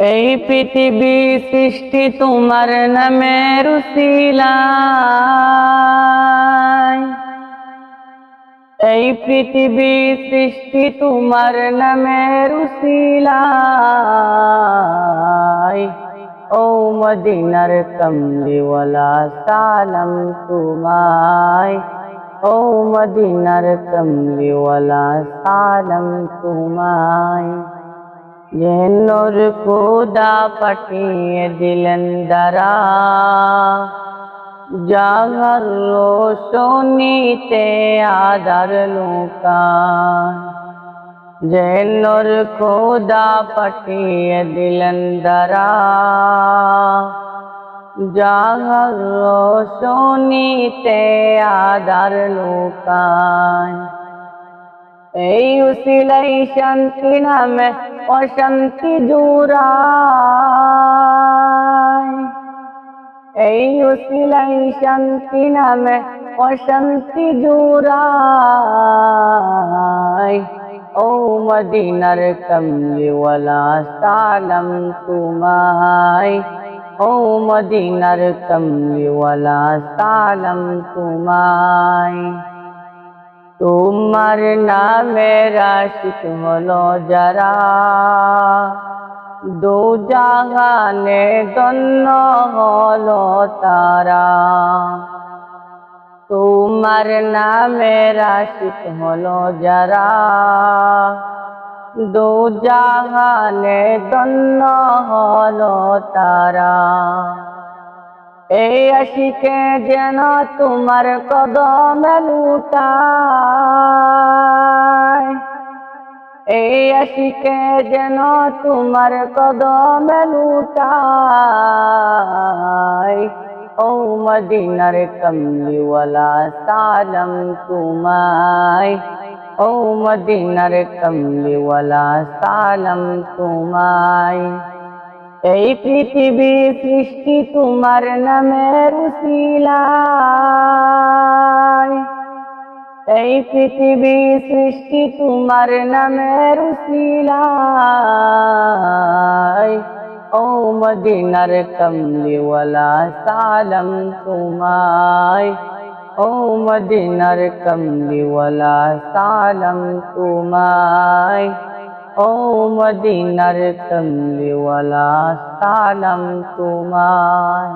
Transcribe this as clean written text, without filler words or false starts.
এই পৃথিবী সৃষ্টি তোমার নামের উসিলায়, এই পৃথিবী সৃষ্টি তোমার নামের উসিলায়। ও মদিনার কমলিওয়ালা সালাম তোমায়, ও মদিনার কমলিওয়ালা সালাম তোমায়। যে নূর খোদা পাঠিয়ে দিলেন দ্বারা, জাগার রোশনীতে আধার লুকায়। যে নূর খোদা পাঠিয়ে দিলেন দ্বারা, জাগার রোশনীতে আধার লুকায়। এই উসিলাই শান্তি নামে অশান্তি জুড়ায়, এই উসিলাই শান্তি নামে অশান্তি জুড়ায়। ও মদিনার কমলিওয়ালা সালাম তোমায়, ও মদিনার কমলিওয়ালা সালাম তোমায়। তোমার নামের আশিক হলো যারা, দু জাহানে ধন্য হলো তারা। তোমার নামের আশিক হলো যারা, দু জাহানে ধন্য হলো তারা। এই আশিকে যেন তোমার কদমে লুটায়, এই আশিকে যেন তোমার কদমে লুটায়। ও মদিনার কমলিওয়ালা সালাম তোমায়, ও মদিনার কমলিওয়ালা সালাম তোমায়। এই পৃথিবী সৃষ্টি তোমার নামের উসিলায়, এই পৃথিবী সৃষ্টি তোমার নামের উসিলায়। ও মদিনার কমলিওয়ালা সালাম তোমায়, ও মদিনার কমলিওয়ালা সালাম তোমায়, ও মদিনার কমলিওয়ালা সালাম তোমায়।